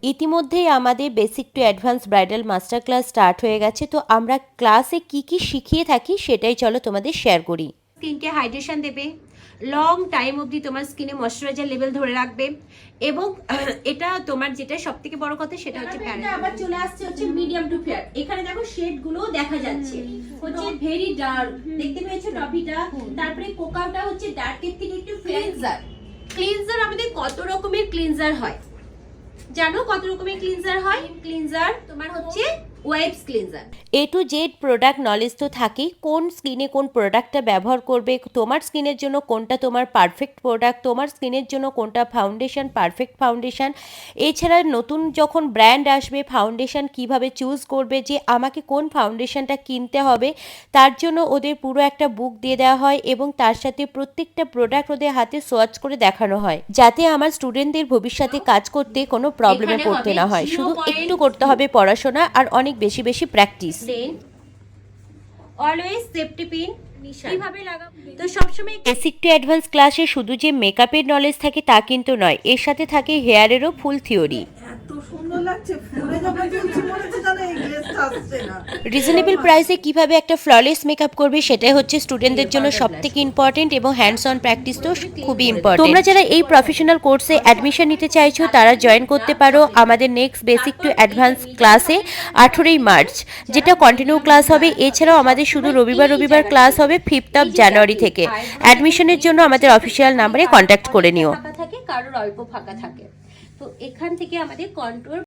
ইতিমধ্যেই আমাদের basic to advance bridal master class start হয়ে গেছে। তো আমরা ক্লাসে কি কি শিখিয়ে থাকি সেটাই চলো তোমাদের শেয়ার করি। স্কিনকে হাইড্রেশন দেবে, লং টাইম অবধি তোমার স্কিনে ময়শ্চারাইজার লেভেল ধরে রাখবে, এবং এটা তোমার যেটা সবথেকে বড় কথা সেটা হচ্ছে আবার চলে আসছে হচ্ছে মিডিয়াম টু ফেয়ার। এখানে দেখো শেড গুলো দেখা যাচ্ছে, হচ্ছে ভেরি ডার্ক, দেখতে পেয়েছো টপিটা। তারপরে কোকাটা হচ্ছে ডার্কের থেকে একটু ক্লিনজার। ক্লিনজার আমাদের কত রকমের ক্লিনজার হয় জানো? কত রকমের ক্লিনজার হয়? ক্লিনজার তোমার হচ্ছে wipes cleanser. A to Z product knowledge তো থাকেই, কোন স্কিনে কোন প্রোডাক্টটা ব্যবহার করবে, তোমার স্কিনের জন্য কোনটা তোমার পারফেক্ট প্রোডাক্ট, তোমার স্কিনের জন্য কোনটা ফাউন্ডেশন পারফেক্ট ফাউন্ডেশন। এছাড়া নতুন যখন ব্র্যান্ড আসবে ফাউন্ডেশন কিভাবে চুজ করবে, যে আমাকে কোন ফাউন্ডেশনটা কিনতে হবে, তার জন্য ওদের পুরো একটা বুক দিয়ে দেওয়া হয় এবং তার সাথে প্রত্যেকটা প্রোডাক্ট ওদের হাতে সোয়াচ করে দেখানো হয়, যাতে আমার স্টুডেন্টদের ভবিষ্যতে কাজ করতে কোনো প্রবলেমে পড়তে না হয়। শুধু একটু করতে হবে পড়াশোনা আর অনেক বেশি বেশি প্র্যাকটিস। দেন অলওয়েজ সেফটি পিন কিভাবে লাগাবো, তো সবসময় বেসিক টু অ্যাডভান্স ক্লাসে শুধু যে মেকআপের নলেজ থাকে তা কিন্তু নয়, এর সাথে থাকে হেয়ারেরও ফুল থিওরি। এত সুন্দর লাগছে, ফোনে যখন চলছি মনে হচ্ছে জানো এই ড্রেসটা আসছে না। রিজনেবল প্রাইসে কিভাবে একটা ফ্ললেস মেকআপ করবে সেটাই হচ্ছে স্টুডেন্টদের জন্য সবথেকে ইম্পর্টেন্ট, এবং হ্যান্ডস অন প্র্যাকটিস তো খুবই ইম্পর্টেন্ট। তোমরা যারা এই প্রফেশনাল কোর্সে অ্যাডমিশন নিতে চাইছো তারা জয়েন করতে পারো আমাদের নেক্সট বেসিক টু অ্যাডভান্স ক্লাসে 18ই মার্চ, যেটা কন্টিনিউ ক্লাস হবে। এছাড়াও আমাদের শুধু রবিবার ক্লাস হবে 5th অফ জানুয়ারি থেকে। অ্যাডমিশনের জন্য আমাদের অফিসিয়াল নাম্বারে কন্ট্যাক্ট করে নিও। ফাঁকা থাকে, কারোর অল্প ফাঁকা থাকে, তো এখান থেকে আমাদের কন্ট্রোল